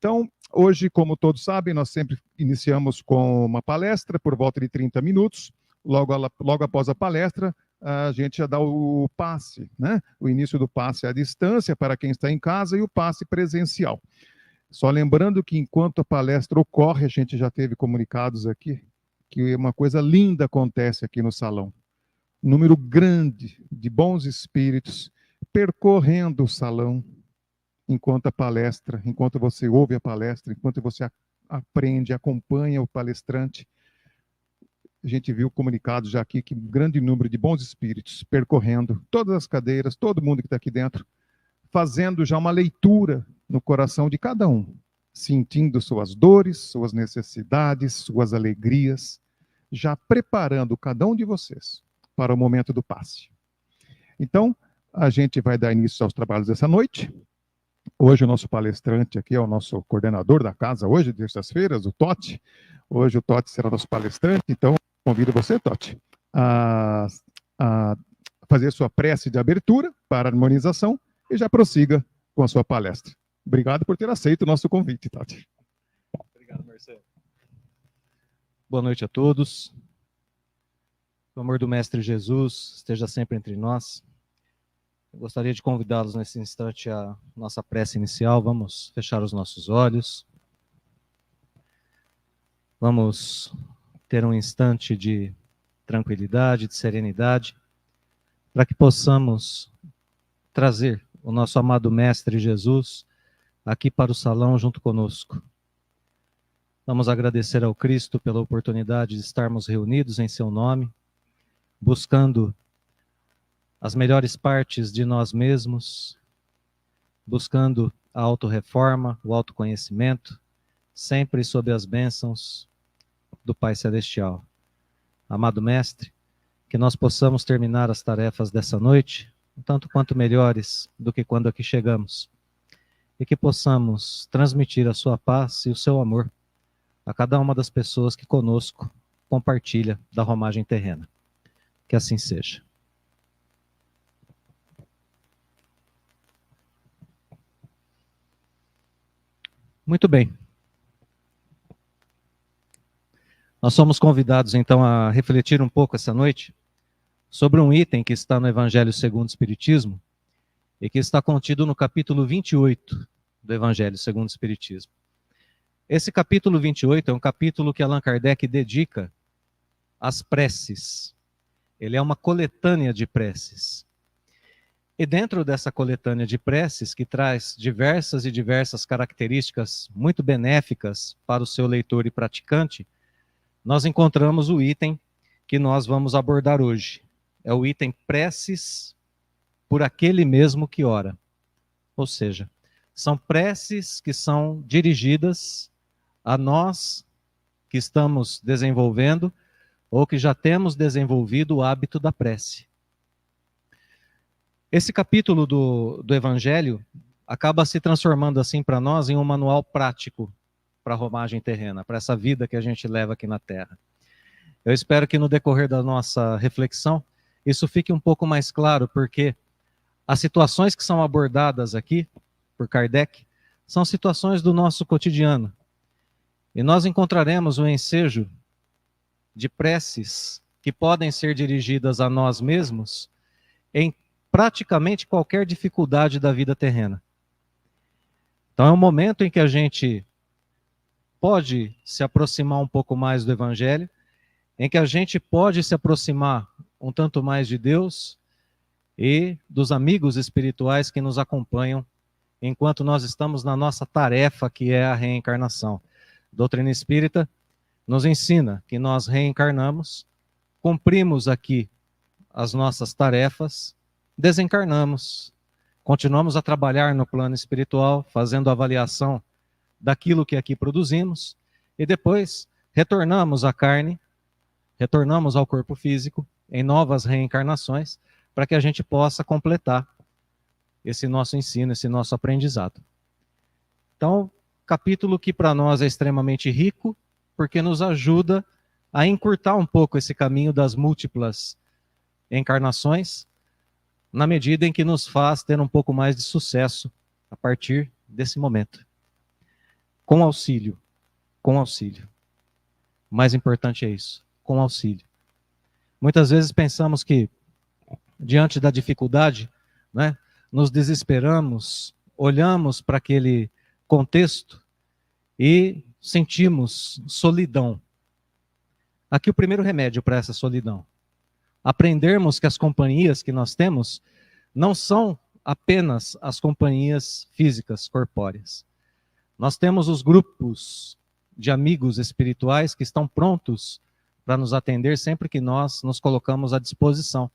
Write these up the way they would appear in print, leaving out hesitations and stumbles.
Então, hoje, como todos sabem, nós sempre iniciamos com uma palestra por volta de 30 minutos. Logo após a palestra, a gente já dá o passe, né? O início do passe à distância para quem está em casa e o passe presencial. Só lembrando que enquanto a palestra ocorre, a gente já teve comunicados aqui que uma coisa linda acontece aqui no salão. Um número grande de bons espíritos percorrendo o salão enquanto a palestra, enquanto você ouve a palestra, enquanto você aprende, acompanha o palestrante. A gente viu comunicados já aqui que um grande número de bons espíritos percorrendo todas as cadeiras, todo mundo que está aqui dentro, fazendo já uma leitura no coração de cada um, sentindo suas dores, suas necessidades, suas alegrias, já preparando cada um de vocês para o momento do passe. Então, a gente vai dar início aos trabalhos dessa noite. Hoje o nosso palestrante aqui é o nosso coordenador da casa, hoje, terças-feiras, o Totti. Hoje o Totti será nosso palestrante, então convido você, Totti, a fazer sua prece de abertura para a harmonização e já prossiga com a sua palestra. Obrigado por ter aceito o nosso convite, Totti. Obrigado, Marcelo. Boa noite a todos. O amor do Mestre Jesus esteja sempre entre nós. Eu gostaria de convidá-los nesse instante à nossa prece inicial. Vamos fechar os nossos olhos. Vamos ter um instante de tranquilidade, de serenidade, para que possamos trazer o nosso amado Mestre Jesus aqui para o salão junto conosco. Vamos agradecer ao Cristo pela oportunidade de estarmos reunidos em seu nome, buscando as melhores partes de nós mesmos, buscando a autorreforma, o autoconhecimento, sempre sob as bênçãos do Pai Celestial. Amado Mestre, que nós possamos terminar as tarefas dessa noite, um tanto quanto melhores do que quando aqui chegamos, e que possamos transmitir a sua paz e o seu amor a cada uma das pessoas que conosco compartilha da romagem terrena. Que assim seja. Muito bem. Nós somos convidados, então, a refletir um pouco essa noite sobre um item que está no Evangelho segundo o Espiritismo e que está contido no capítulo 28 do Evangelho segundo o Espiritismo. Esse capítulo 28 é um capítulo que Allan Kardec dedica às preces. Ele é uma coletânea de preces. E dentro dessa coletânea de preces, que traz diversas características muito benéficas para o seu leitor e praticante, nós encontramos o item que nós vamos abordar hoje. É o item preces por aquele mesmo que ora. Ou seja, são preces que são dirigidas a nós que estamos desenvolvendo ou que já temos desenvolvido o hábito da prece. Esse capítulo do Evangelho acaba se transformando assim para nós em um manual prático para a romagem terrena, para essa vida que a gente leva aqui na Terra. Eu espero que no decorrer da nossa reflexão isso fique um pouco mais claro, porque as situações que são abordadas aqui por Kardec são situações do nosso cotidiano. E nós encontraremos o ensejo de preces que podem ser dirigidas a nós mesmos em praticamente qualquer dificuldade da vida terrena. Então é um momento em que a gente pode se aproximar um pouco mais do Evangelho, em que a gente pode se aproximar um tanto mais de Deus e dos amigos espirituais que nos acompanham enquanto nós estamos na nossa tarefa, que é a reencarnação. A doutrina espírita nos ensina que nós reencarnamos, cumprimos aqui as nossas tarefas, desencarnamos, continuamos a trabalhar no plano espiritual, fazendo avaliação daquilo que aqui produzimos, e depois retornamos à carne, retornamos ao corpo físico, em novas reencarnações, para que a gente possa completar esse nosso ensino, esse nosso aprendizado. Então, capítulo que para nós é extremamente rico, porque nos ajuda a encurtar um pouco esse caminho das múltiplas encarnações, na medida em que nos faz ter um pouco mais de sucesso a partir desse momento. com auxílio. Com auxílio. O mais importante é isso, com auxílio. Muitas vezes pensamos que, diante da dificuldade, né, nos desesperamos, olhamos para aquele contexto e sentimos solidão. Aqui o primeiro remédio para essa solidão. Aprendermos que as companhias que nós temos não são apenas as companhias físicas, corpóreas. Nós temos os grupos de amigos espirituais que estão prontos para nos atender sempre que nós nos colocamos à disposição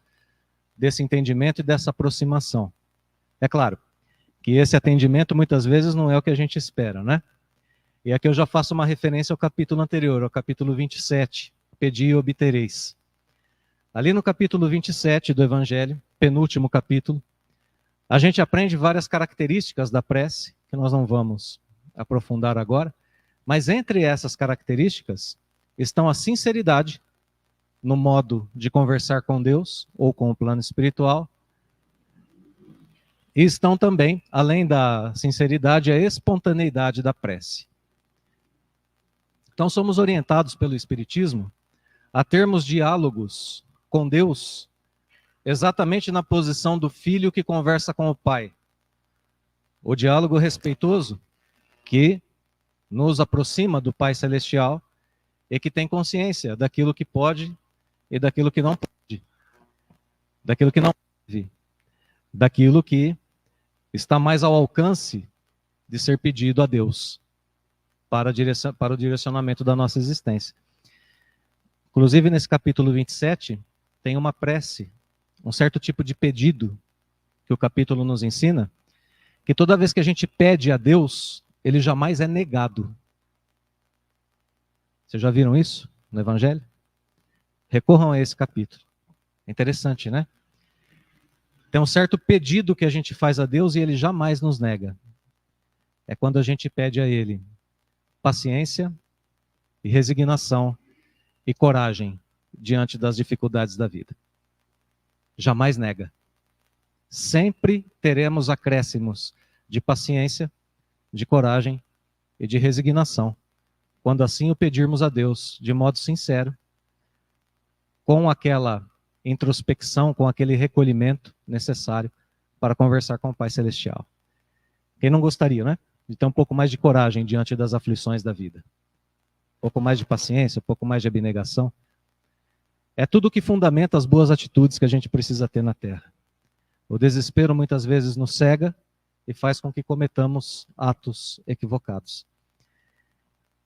desse entendimento e dessa aproximação. É claro que esse atendimento muitas vezes não é o que a gente espera, né? E aqui eu já faço uma referência ao capítulo anterior, ao capítulo 27, Pedi e obtereis. Ali no capítulo 27 do Evangelho, penúltimo capítulo, a gente aprende várias características da prece, que nós não vamos aprofundar agora, mas entre essas características estão a sinceridade no modo de conversar com Deus ou com o plano espiritual, e estão também, além da sinceridade, a espontaneidade da prece. Então somos orientados pelo Espiritismo a termos diálogos com Deus exatamente na posição do filho que conversa com o pai. O diálogo respeitoso que nos aproxima do Pai Celestial e que tem consciência daquilo que pode e daquilo que não pode, daquilo que não deve, daquilo que está mais ao alcance de ser pedido a Deus para o direcionamento da nossa existência. Inclusive, nesse capítulo 27, tem uma prece, um certo tipo de pedido que o capítulo nos ensina, que toda vez que a gente pede a Deus, ele jamais é negado. Vocês já viram isso no Evangelho? Recorram a esse capítulo. É interessante, né? Tem um certo pedido que a gente faz a Deus e ele jamais nos nega. É quando a gente pede a ele paciência e resignação e coragem diante das dificuldades da vida. Jamais nega. Sempre teremos acréscimos de paciência, de coragem e de resignação, quando assim o pedirmos a Deus de modo sincero, com aquela introspecção, com aquele recolhimento necessário para conversar com o Pai Celestial. Quem não gostaria, né? De ter um pouco mais de coragem diante das aflições da vida. Um pouco mais de paciência, um pouco mais de abnegação. É tudo que fundamenta as boas atitudes que a gente precisa ter na Terra. O desespero muitas vezes nos cega e faz com que cometamos atos equivocados.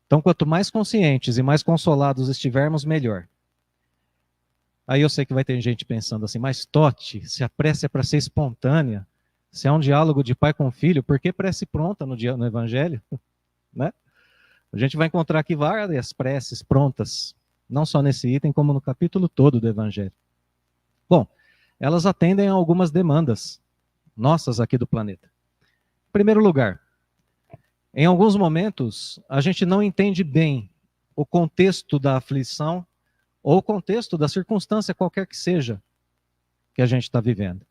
Então, quanto mais conscientes e mais consolados estivermos, melhor. Aí eu sei que vai ter gente pensando assim, mas Totti, se a prece é para ser espontânea, se é um diálogo de pai com filho, por que prece pronta no Evangelho? Né? A gente vai encontrar aqui várias preces prontas, não só nesse item, como no capítulo todo do Evangelho. Bom, elas atendem a algumas demandas nossas aqui do planeta. Em primeiro lugar, em alguns momentos, a gente não entende bem o contexto da aflição ou o contexto da circunstância qualquer que seja que a gente está vivendo.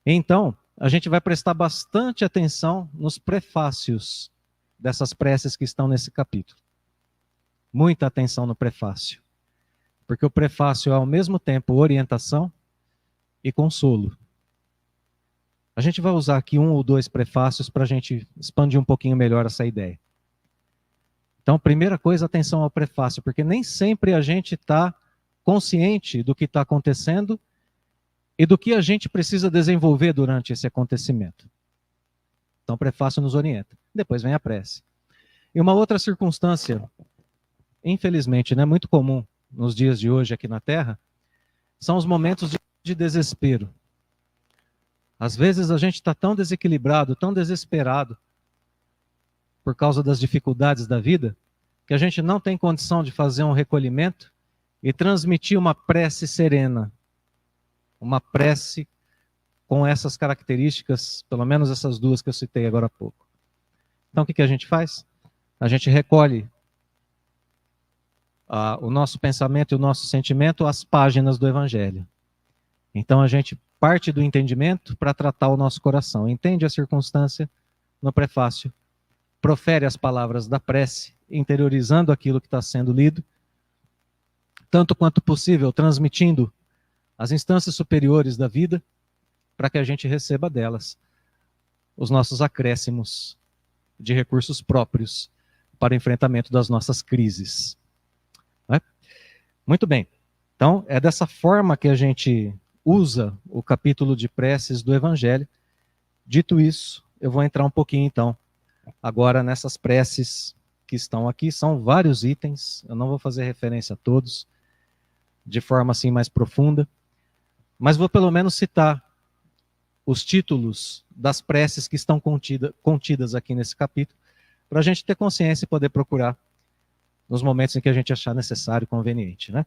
Então, a gente vai prestar bastante atenção nos prefácios dessas preces que estão nesse capítulo. Muita atenção no prefácio, porque o prefácio é ao mesmo tempo orientação e consolo. A gente vai usar aqui 1 ou 2 prefácios para a gente expandir um pouquinho melhor essa ideia. Então, primeira coisa, atenção ao prefácio, porque nem sempre a gente está consciente do que está acontecendo e do que a gente precisa desenvolver durante esse acontecimento. Então, o prefácio nos orienta. Depois vem a prece. E uma outra circunstância, infelizmente, né, muito comum nos dias de hoje aqui na Terra, são os momentos de desespero. Às vezes a gente está tão desequilibrado, tão desesperado, por causa das dificuldades da vida, que a gente não tem condição de fazer um recolhimento e transmitir uma prece serena. Uma prece com essas características, pelo menos essas 2 que eu citei agora há pouco. Então o que a gente faz? A gente recolhe o nosso pensamento e o nosso sentimento às páginas do Evangelho. Então a gente parte do entendimento para tratar o nosso coração. Entende a circunstância no prefácio. profere as palavras da prece, interiorizando aquilo que está sendo lido, tanto quanto possível, transmitindo as instâncias superiores da vida, para que a gente receba delas os nossos acréscimos de recursos próprios para o enfrentamento das nossas crises. Né? Muito bem. Então, é dessa forma que a gente usa o capítulo de preces do Evangelho. Dito isso, eu vou entrar um pouquinho, então, agora nessas preces que estão aqui. São vários itens, eu não vou fazer referência a todos, de forma assim mais profunda, mas vou pelo menos citar os títulos das preces que estão contidas aqui nesse capítulo, para a gente ter consciência e poder procurar nos momentos em que a gente achar necessário e conveniente, né?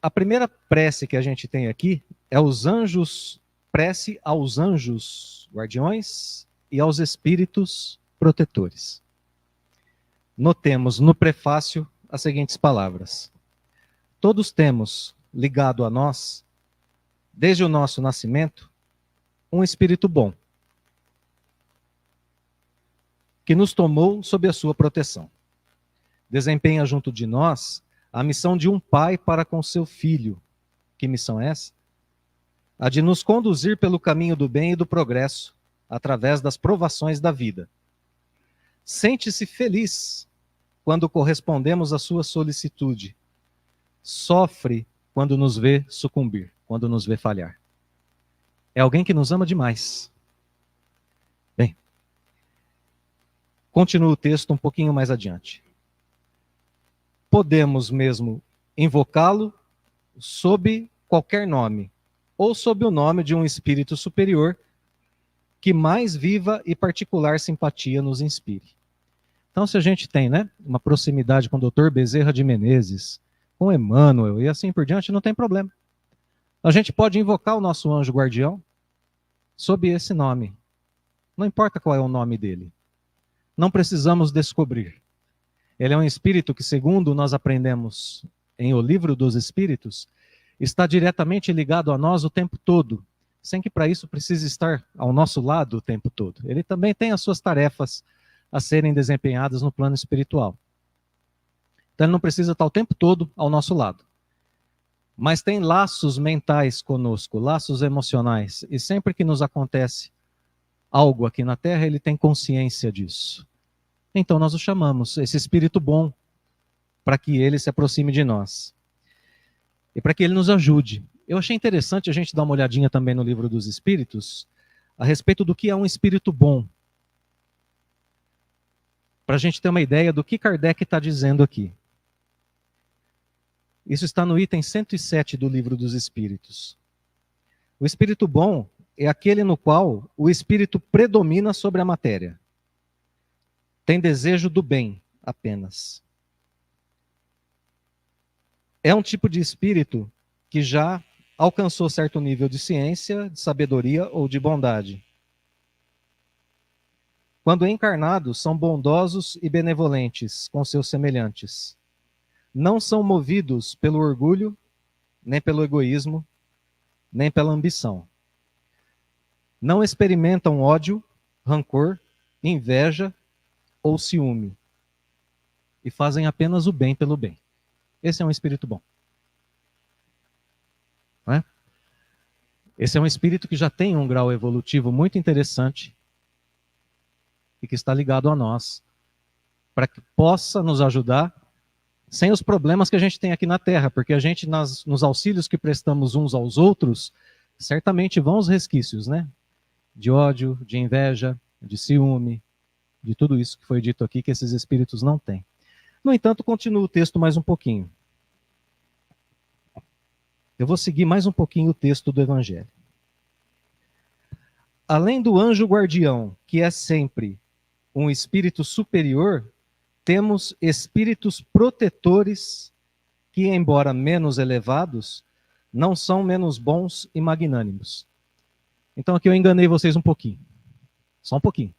A primeira prece que a gente tem aqui é os anjos, prece aos anjos guardiões e aos espíritos protetores. Notemos no prefácio as seguintes palavras: todos temos ligado a nós, desde o nosso nascimento, um espírito bom, que nos tomou sob a sua proteção. Desempenha junto de nós a missão de um pai para com seu filho. Que missão é essa? A de nos conduzir pelo caminho do bem e do progresso, através das provações da vida. Sente-se feliz quando correspondemos à sua solicitude. Sofre quando nos vê sucumbir, quando nos vê falhar. É alguém que nos ama demais. Bem, continua o texto um pouquinho mais adiante. Podemos mesmo invocá-lo sob qualquer nome, ou sob o nome de um espírito superior que mais viva e particular simpatia nos inspire. Então, se a gente tem, né, uma proximidade com o Dr. Bezerra de Menezes, com Emmanuel e assim por diante, não tem problema. A gente pode invocar o nosso anjo guardião sob esse nome. Não importa qual é o nome dele. Não precisamos descobrir. Ele é um espírito que, segundo nós aprendemos em O Livro dos Espíritos, está diretamente ligado a nós o tempo todo, sem que para isso precise estar ao nosso lado o tempo todo. Ele também tem as suas tarefas a serem desempenhadas no plano espiritual. Então ele não precisa estar o tempo todo ao nosso lado. Mas tem laços mentais conosco, laços emocionais, e sempre que nos acontece algo aqui na Terra, ele tem consciência disso. Então nós o chamamos, esse espírito bom, para que ele se aproxime de nós. E para que ele nos ajude. Eu achei interessante a gente dar uma olhadinha também no Livro dos Espíritos, a respeito do que é um espírito bom. Para a gente ter uma ideia do que Kardec está dizendo aqui. Isso está no item 107 do Livro dos Espíritos. O espírito bom é aquele no qual o espírito predomina sobre a matéria. Tem desejo do bem apenas. É um tipo de espírito que já alcançou certo nível de ciência, de sabedoria ou de bondade. Quando encarnados, são bondosos e benevolentes com seus semelhantes. Não são movidos pelo orgulho, nem pelo egoísmo, nem pela ambição. Não experimentam ódio, rancor, inveja ou ciúme. E fazem apenas o bem pelo bem. Esse é um espírito bom. Não é? Esse é um espírito que já tem um grau evolutivo muito interessante e que está ligado a nós, para que possa nos ajudar sem os problemas que a gente tem aqui na Terra, porque a gente, nos auxílios que prestamos uns aos outros, certamente vão os resquícios, né? De ódio, de inveja, de ciúme, de tudo isso que foi dito aqui, que esses espíritos não têm. No entanto, continua o texto mais um pouquinho. Eu vou seguir mais um pouquinho o texto do Evangelho. Além do anjo guardião, que é sempre um espírito superior, temos espíritos protetores que, embora menos elevados, não são menos bons e magnânimos. Então aqui eu enganei vocês um pouquinho. Só um pouquinho.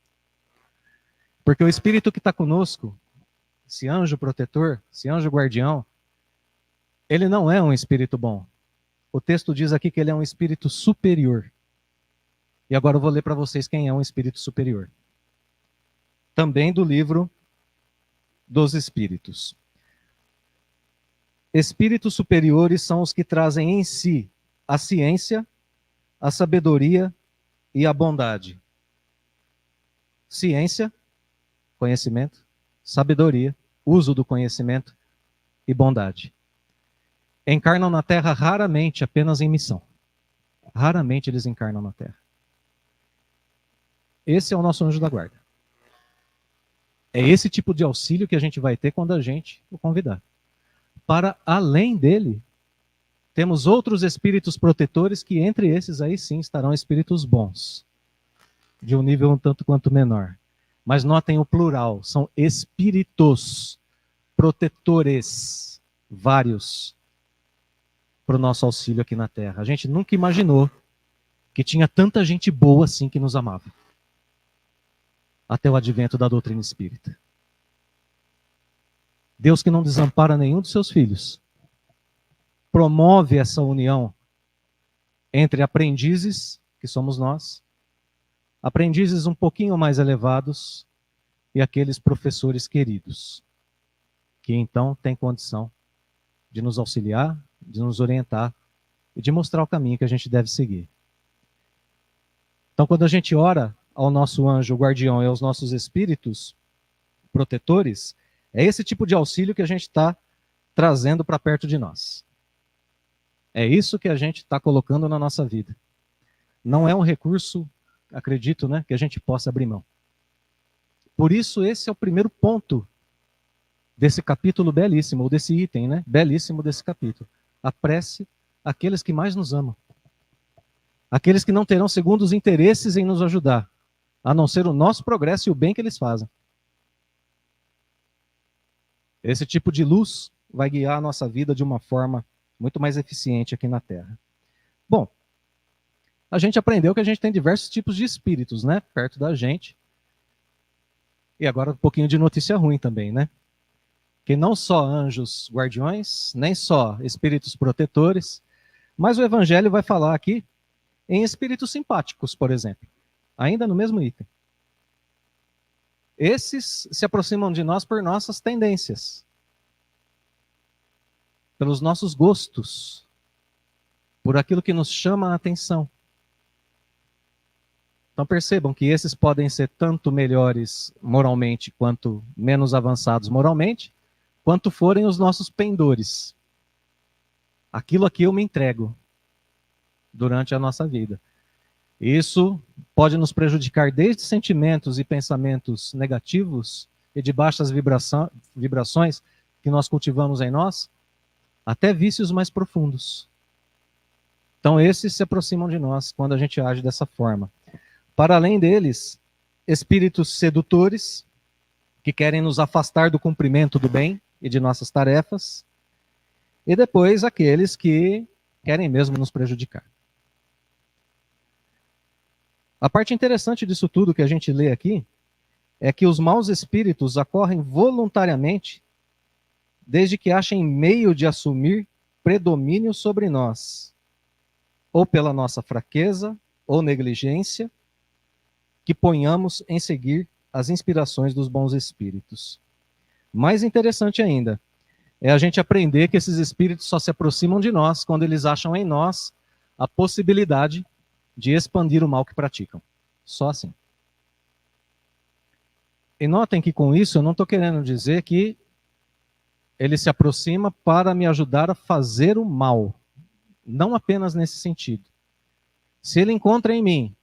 Porque o espírito que está conosco, esse anjo protetor, esse anjo guardião, ele não é um espírito bom. O texto diz aqui que ele é um espírito superior. E agora eu vou ler para vocês quem é um espírito superior. também do livro dos Espíritos. Espíritos superiores são os que trazem em si a ciência, a sabedoria e a bondade. Ciência, conhecimento, sabedoria, uso do conhecimento e bondade. Encarnam na Terra raramente, apenas em missão. Raramente eles encarnam na Terra. Esse é o nosso anjo da guarda. É esse tipo de auxílio que a gente vai ter quando a gente o convidar. Para além dele, temos outros espíritos protetores que entre esses aí sim estarão espíritos bons, de um nível um tanto quanto menor. Mas notem o plural, são espíritos protetores, vários, para o nosso auxílio aqui na Terra. A gente nunca imaginou que tinha tanta gente boa assim que nos amava. Até o advento da doutrina espírita. Deus que não desampara nenhum dos seus filhos, promove essa união entre aprendizes, que somos nós, aprendizes um pouquinho mais elevados, e aqueles professores queridos, que então têm condição de nos auxiliar, de nos orientar e de mostrar o caminho que a gente deve seguir. Então, quando a gente ora ao nosso anjo guardião e aos nossos espíritos protetores, é esse tipo de auxílio que a gente está trazendo para perto de nós. É isso que a gente está colocando na nossa vida. Não é um recurso, acredito, né, que a gente possa abrir mão. Por isso, esse é o primeiro ponto desse capítulo belíssimo, ou desse item, né, belíssimo desse capítulo. A prece àqueles que mais nos amam. Aqueles que não terão segundos interesses em nos ajudar, a não ser o nosso progresso e o bem que eles fazem. Esse tipo de luz vai guiar a nossa vida de uma forma muito mais eficiente aqui na Terra. Bom, a gente aprendeu que a gente tem diversos tipos de espíritos, né, perto da gente. E agora um pouquinho de notícia ruim também, né? Que não só anjos guardiões, nem só espíritos protetores, mas o Evangelho vai falar aqui em espíritos simpáticos, por exemplo, ainda no mesmo item. Esses se aproximam de nós por nossas tendências, pelos nossos gostos, por aquilo que nos chama a atenção. Então percebam que esses podem ser tanto melhores moralmente, quanto menos avançados moralmente, quanto forem os nossos pendores. Aquilo a que eu me entrego durante a nossa vida. Isso pode nos prejudicar desde sentimentos e pensamentos negativos e de baixas vibrações que nós cultivamos em nós, até vícios mais profundos. Então esses se aproximam de nós quando a gente age dessa forma. Para além deles, espíritos sedutores, que querem nos afastar do cumprimento do bem e de nossas tarefas, e depois aqueles que querem mesmo nos prejudicar. A parte interessante disso tudo que a gente lê aqui é que os maus espíritos acorrem voluntariamente desde que achem meio de assumir predomínio sobre nós, ou pela nossa fraqueza ou negligência, que ponhamos em seguir as inspirações dos bons espíritos. Mais interessante ainda é a gente aprender que esses espíritos só se aproximam de nós quando eles acham em nós a possibilidade de expandir o mal que praticam. Só assim. E notem que com isso eu não estou querendo dizer que ele se aproxima para me ajudar a fazer o mal. Não apenas nesse sentido. Se ele encontra em mim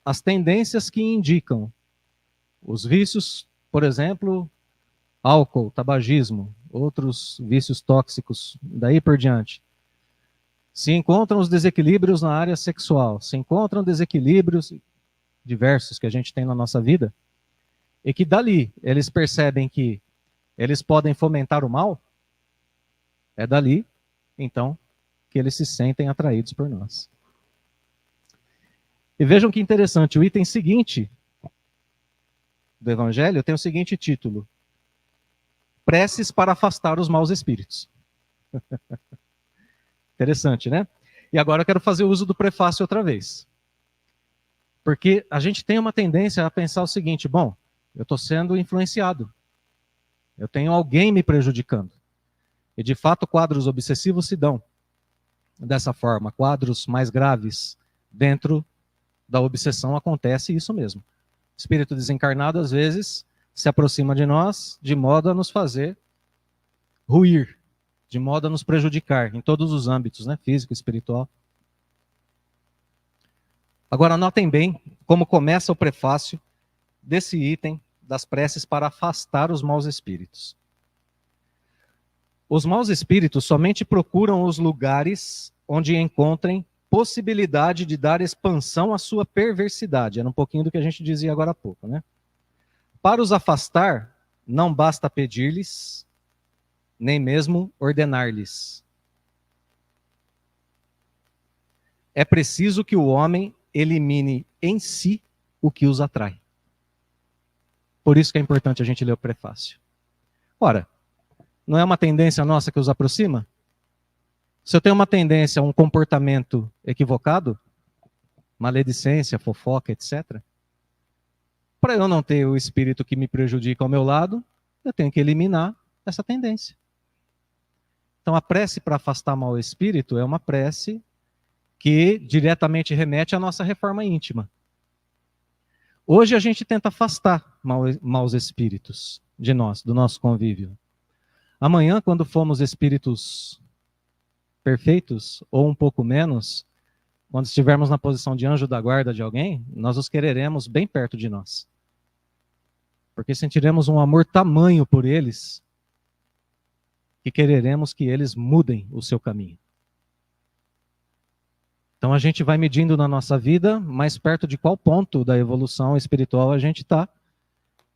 as tendências que indicam os vícios, por exemplo, álcool, tabagismo, outros vícios tóxicos, daí por diante. Se encontram os desequilíbrios na área sexual, se encontram desequilíbrios diversos que a gente tem na nossa vida, e que dali eles percebem que eles podem fomentar o mal, é dali, então, que eles se sentem atraídos por nós. E vejam que interessante, o item seguinte do Evangelho tem o seguinte título: Preces para afastar os maus espíritos. Interessante, né? E agora eu quero fazer uso do prefácio outra vez. Porque a gente tem uma tendência a pensar o seguinte: bom, eu estou sendo influenciado. Eu tenho alguém me prejudicando. E, de fato, quadros obsessivos se dão dessa forma. Quadros mais graves dentro da obsessão acontece isso mesmo. O espírito desencarnado, às vezes, se aproxima de nós de modo a nos fazer ruir, de modo a nos prejudicar em todos os âmbitos, né? Físico, espiritual. Agora, notem bem como começa o prefácio desse item das preces para afastar os maus espíritos. Os maus espíritos somente procuram os lugares onde encontrem possibilidade de dar expansão à sua perversidade. Era um pouquinho do que a gente dizia agora há pouco, né? Para os afastar, não basta pedir-lhes, nem mesmo ordenar-lhes. É preciso que o homem elimine em si o que os atrai. Por isso que é importante a gente ler o prefácio. Ora, não é uma tendência nossa que os aproxima? Se eu tenho uma tendência a um comportamento equivocado, maledicência, fofoca, etc., para eu não ter o espírito que me prejudica ao meu lado, eu tenho que eliminar essa tendência. Então a prece para afastar mau espírito é uma prece que diretamente remete à nossa reforma íntima. Hoje a gente tenta afastar maus espíritos de nós, do nosso convívio. Amanhã, quando formos espíritos perfeitos, ou um pouco menos, quando estivermos na posição de anjo da guarda de alguém, nós os quereremos bem perto de nós. Porque sentiremos um amor tamanho por eles, que quereremos que eles mudem o seu caminho. Então a gente vai medindo na nossa vida mais perto de qual ponto da evolução espiritual a gente está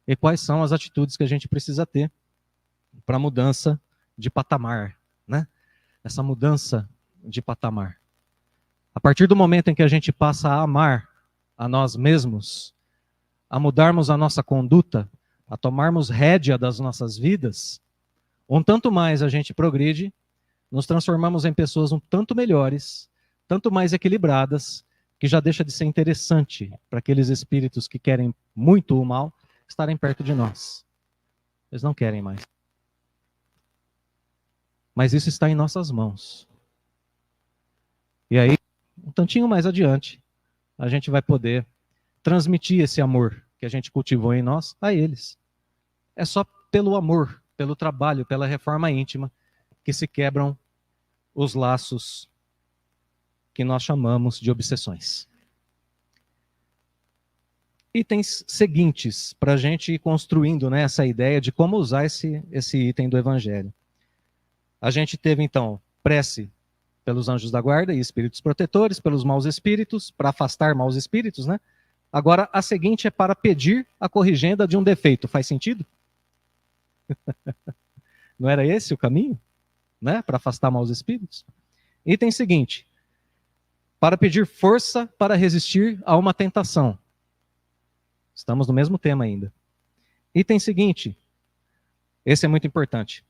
e quais são as atitudes que a gente precisa ter para mudança de patamar, né? Essa mudança de patamar. A partir do momento em que a gente passa a amar a nós mesmos, a mudarmos a nossa conduta, a tomarmos rédea das nossas vidas, um tanto mais a gente progride, nos transformamos em pessoas um tanto melhores, tanto mais equilibradas, que já deixa de ser interessante para aqueles espíritos que querem muito o mal estarem perto de nós. Eles não querem mais. Mas isso está em nossas mãos. E aí, um tantinho mais adiante, a gente vai poder transmitir esse amor que a gente cultivou em nós a eles. É só pelo amor, pelo trabalho, pela reforma íntima, que se quebram os laços que nós chamamos de obsessões. Itens seguintes, para a gente ir construindo, né, essa ideia de como usar esse item do Evangelho. A gente teve, então, prece pelos anjos da guarda e espíritos protetores, pelos maus espíritos, para afastar maus espíritos, né? Agora, a seguinte é para pedir a corrigenda de um defeito. Faz sentido? Não era esse o caminho, né, para afastar maus espíritos? Item seguinte, para pedir força para resistir a uma tentação. Estamos no mesmo tema ainda. Item seguinte, esse é muito importante.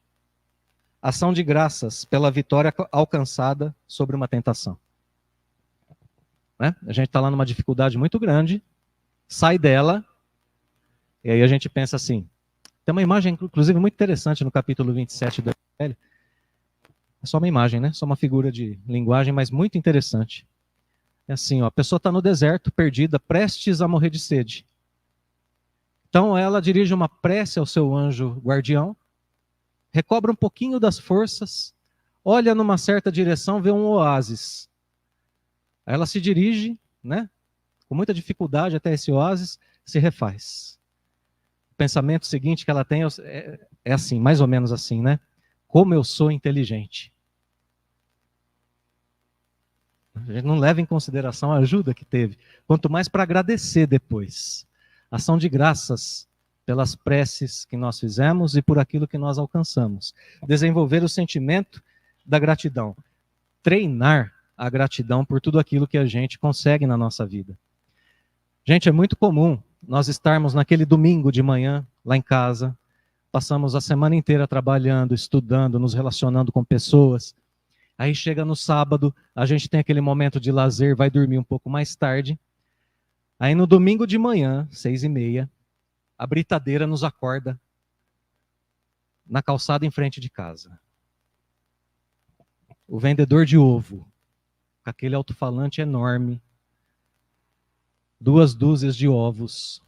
Ação de graças pela vitória alcançada sobre uma tentação. Né? A gente está lá numa dificuldade muito grande, sai dela, e aí a gente pensa assim. Tem uma imagem, inclusive, muito interessante no capítulo 27 do Evangelho. É só uma imagem, né? Só uma figura de linguagem, mas muito interessante. É assim, ó, a pessoa está no deserto, perdida, prestes a morrer de sede. Então ela dirige uma prece ao seu anjo guardião, recobra um pouquinho das forças, olha numa certa direção, vê um oásis. Aí ela se dirige, né, com muita dificuldade até esse oásis, se refaz. O pensamento seguinte que ela tem é assim, mais ou menos assim, né? Como eu sou inteligente. A gente não leva em consideração a ajuda que teve, quanto mais para agradecer depois. Ação de graças pelas preces que nós fizemos e por aquilo que nós alcançamos. Desenvolver o sentimento da gratidão. Treinar a gratidão por tudo aquilo que a gente consegue na nossa vida. Gente, é muito comum nós estarmos naquele domingo de manhã, lá em casa, passamos a semana inteira trabalhando, estudando, nos relacionando com pessoas. Aí chega no sábado, a gente tem aquele momento de lazer, vai dormir um pouco mais tarde. Aí no domingo de manhã, 6h30, a britadeira nos acorda na calçada em frente de casa. O vendedor de ovo, com aquele alto-falante enorme, 2 dúzias de ovos,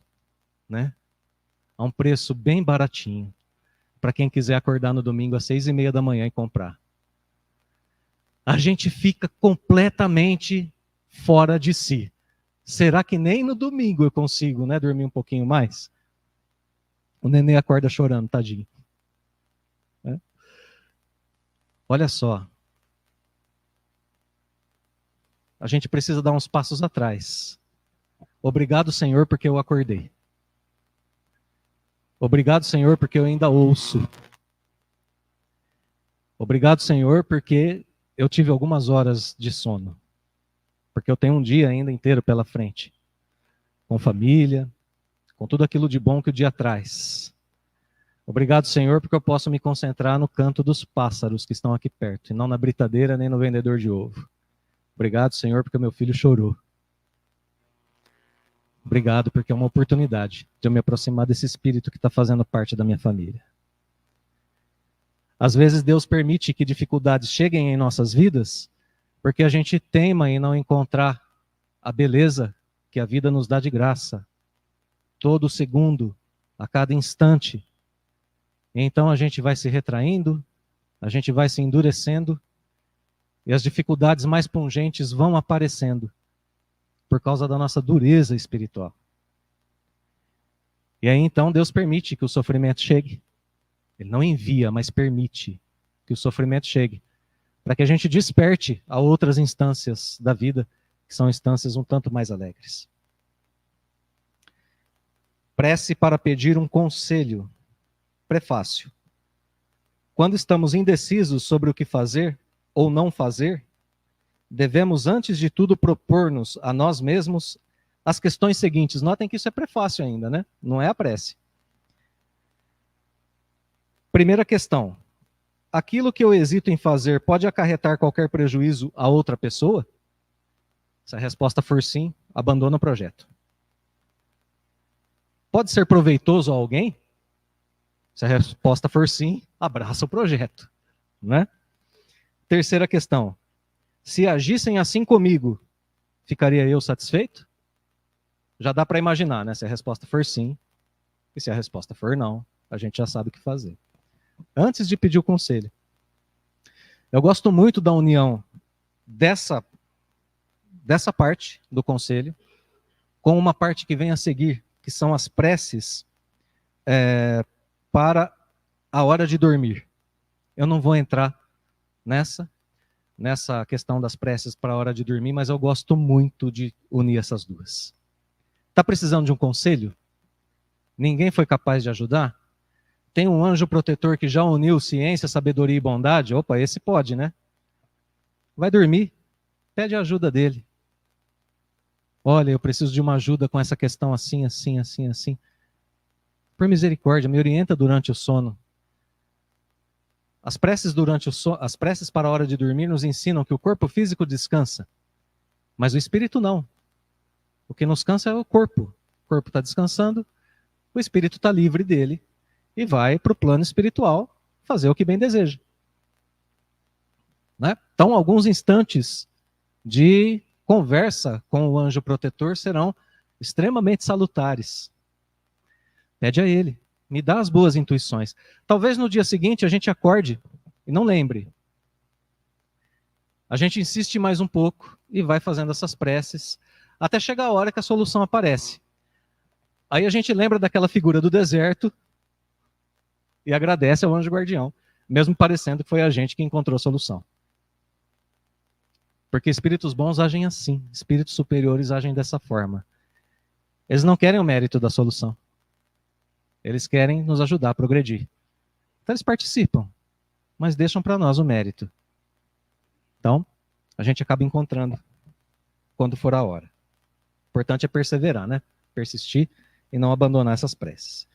né? A um preço bem baratinho, para quem quiser acordar no domingo às 6:30 da manhã e comprar. A gente fica completamente fora de si. Será que nem no domingo eu consigo, né, dormir um pouquinho mais? O neném acorda chorando, tadinho. Olha só. A gente precisa dar uns passos atrás. Obrigado, Senhor, porque eu acordei. Obrigado, Senhor, porque eu ainda ouço. Obrigado, Senhor, porque eu tive algumas horas de sono. Porque eu tenho um dia ainda inteiro pela frente. Com família, com tudo aquilo de bom que o dia traz. Obrigado, Senhor, porque eu posso me concentrar no canto dos pássaros que estão aqui perto, e não na britadeira nem no vendedor de ovo. Obrigado, Senhor, porque o meu filho chorou. Obrigado, porque é uma oportunidade de eu me aproximar desse espírito que está fazendo parte da minha família. Às vezes Deus permite que dificuldades cheguem em nossas vidas, porque a gente teima em não encontrar a beleza que a vida nos dá de graça, todo segundo, a cada instante. E então a gente vai se retraindo, a gente vai se endurecendo, e as dificuldades mais pungentes vão aparecendo, por causa da nossa dureza espiritual. E aí então Deus permite que o sofrimento chegue. Ele não envia, mas permite que o sofrimento chegue, para que a gente desperte a outras instâncias da vida, que são instâncias um tanto mais alegres. Prece para pedir um conselho. Prefácio. Quando estamos indecisos sobre o que fazer ou não fazer, devemos, antes de tudo, propor-nos a nós mesmos as questões seguintes. Notem que isso é prefácio ainda, né? Não é a prece. Primeira questão. Aquilo que eu hesito em fazer pode acarretar qualquer prejuízo a outra pessoa? Se a resposta for sim, abandona o projeto. Pode ser proveitoso a alguém? Se a resposta for sim, abraça o projeto, né? Terceira questão. Se agissem assim comigo, ficaria eu satisfeito? Já dá para imaginar, né? Se a resposta for sim, e se a resposta for não, a gente já sabe o que fazer. Antes de pedir o conselho. Eu gosto muito da união dessa parte do conselho com uma parte que vem a seguir, que são as preces para a hora de dormir. Eu não vou entrar nessa questão das preces para a hora de dormir, mas eu gosto muito de unir essas duas. Está precisando de um conselho? Ninguém foi capaz de ajudar? Tem um anjo protetor que já uniu ciência, sabedoria e bondade? Opa, esse pode, né? Vai dormir, pede a ajuda dele. Olha, eu preciso de uma ajuda com essa questão assim, assim, assim, assim. Por misericórdia, me orienta durante o sono. As preces as preces para a hora de dormir nos ensinam que o corpo físico descansa, mas o espírito não. O que nos cansa é o corpo. O corpo está descansando, o espírito está livre dele e vai para o plano espiritual fazer o que bem deseja. Né? Então, alguns instantes de conversa com o anjo protetor serão extremamente salutares. Pede a ele, me dá as boas intuições. Talvez no dia seguinte a gente acorde e não lembre. A gente insiste mais um pouco e vai fazendo essas preces, até chegar a hora que a solução aparece. Aí a gente lembra daquela figura do deserto e agradece ao anjo guardião, mesmo parecendo que foi a gente que encontrou a solução. Porque espíritos bons agem assim, espíritos superiores agem dessa forma. Eles não querem o mérito da solução. Eles querem nos ajudar a progredir. Então eles participam, mas deixam para nós o mérito. Então, a gente acaba encontrando quando for a hora. O importante é perseverar, né? Persistir e não abandonar essas preces.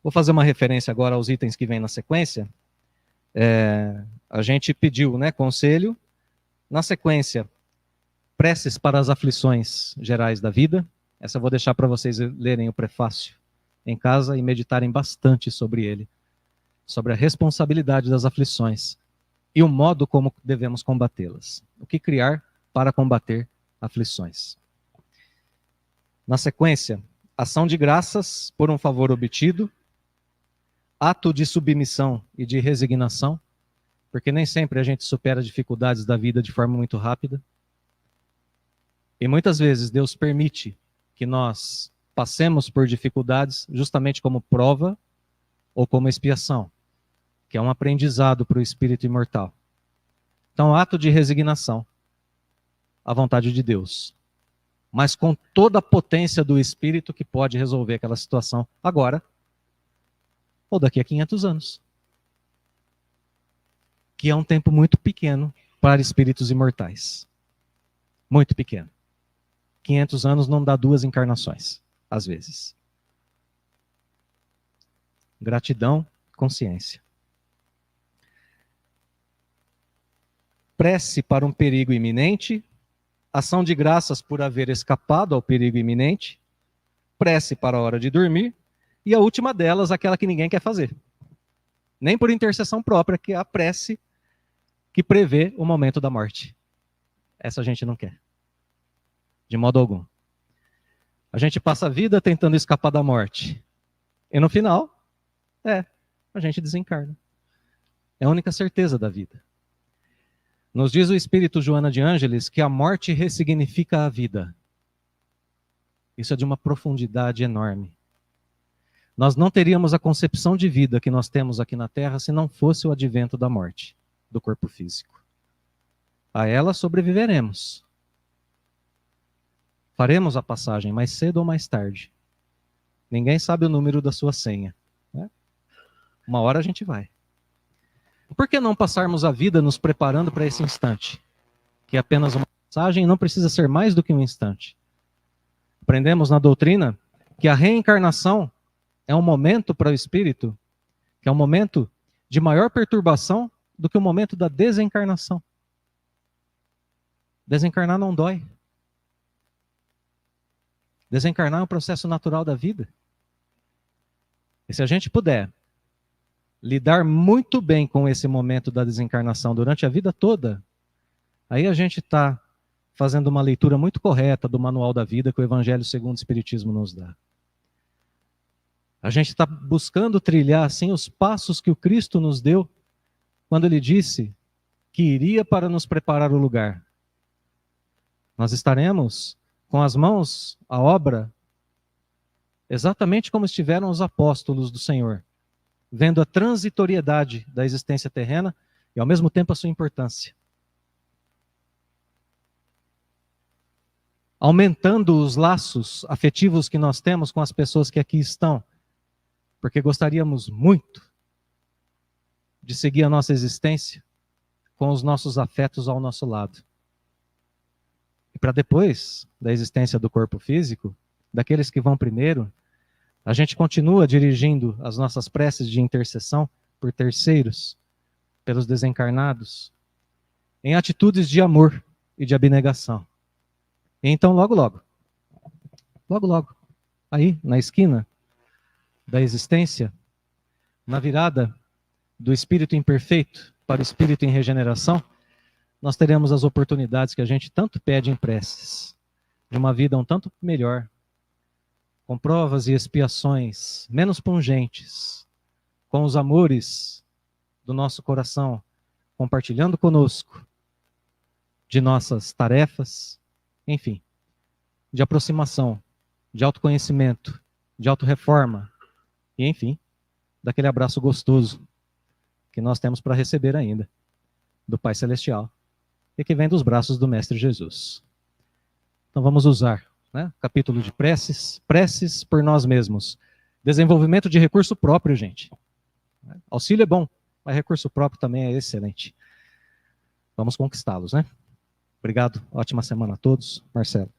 Vou fazer uma referência agora aos itens que vêm na sequência. A gente pediu, né, conselho. Na sequência, preces para as aflições gerais da vida. Essa eu vou deixar para vocês lerem o prefácio em casa e meditarem bastante sobre ele, sobre a responsabilidade das aflições e o modo como devemos combatê-las. O que criar para combater aflições. Na sequência, ação de graças por um favor obtido, ato de submissão e de resignação, porque nem sempre a gente supera dificuldades da vida de forma muito rápida. E muitas vezes Deus permite que nós passemos por dificuldades justamente como prova ou como expiação, que é um aprendizado para o espírito imortal. Então, ato de resignação à vontade de Deus, mas com toda a potência do espírito que pode resolver aquela situação agora ou daqui a 500 anos, que é um tempo muito pequeno para espíritos imortais. Muito pequeno. 500 anos não dá 2 encarnações, às vezes. Gratidão, consciência. Prece para um perigo iminente, ação de graças por haver escapado ao perigo iminente, prece para a hora de dormir, e a última delas, aquela que ninguém quer fazer. Nem por intercessão própria, que é a prece que prevê o momento da morte. Essa a gente não quer. De modo algum. A gente passa a vida tentando escapar da morte. E no final, a gente desencarna. É a única certeza da vida. Nos diz o espírito Joana de Ângeles que a morte ressignifica a vida. Isso é de uma profundidade enorme. Nós não teríamos a concepção de vida que nós temos aqui na Terra se não fosse o advento da morte do corpo físico. A ela sobreviveremos. Faremos a passagem mais cedo ou mais tarde. Ninguém sabe o número da sua senha, né? Uma hora a gente vai. Por que não passarmos a vida nos preparando para esse instante? Que é apenas uma passagem e não precisa ser mais do que um instante. Aprendemos na doutrina que a reencarnação é um momento para o espírito, que é um momento de maior perturbação do que o momento da desencarnação. Desencarnar não dói. Desencarnar é um processo natural da vida. E se a gente puder lidar muito bem com esse momento da desencarnação durante a vida toda, aí a gente está fazendo uma leitura muito correta do manual da vida que o Evangelho segundo o Espiritismo nos dá. A gente está buscando trilhar assim os passos que o Cristo nos deu quando ele disse que iria para nos preparar o lugar. Nós estaremos com as mãos à obra, exatamente como estiveram os apóstolos do Senhor, vendo a transitoriedade da existência terrena e ao mesmo tempo a sua importância. Aumentando os laços afetivos que nós temos com as pessoas que aqui estão, porque gostaríamos muito de seguir a nossa existência com os nossos afetos ao nosso lado. E para depois da existência do corpo físico, daqueles que vão primeiro, a gente continua dirigindo as nossas preces de intercessão por terceiros, pelos desencarnados, em atitudes de amor e de abnegação. E então, logo, aí, na esquina da existência, na virada do espírito imperfeito para o espírito em regeneração, nós teremos as oportunidades que a gente tanto pede em preces, de uma vida um tanto melhor, com provas e expiações menos pungentes, com os amores do nosso coração compartilhando conosco de nossas tarefas, enfim, de aproximação, de autoconhecimento, de autorreforma e, enfim, daquele abraço gostoso que nós temos para receber ainda do Pai Celestial e que vem dos braços do Mestre Jesus. Então vamos usar, né, capítulo de preces por nós mesmos. Desenvolvimento de recurso próprio, gente. Auxílio é bom, mas recurso próprio também é excelente. Vamos conquistá-los, né? Obrigado, ótima semana a todos. Marcelo.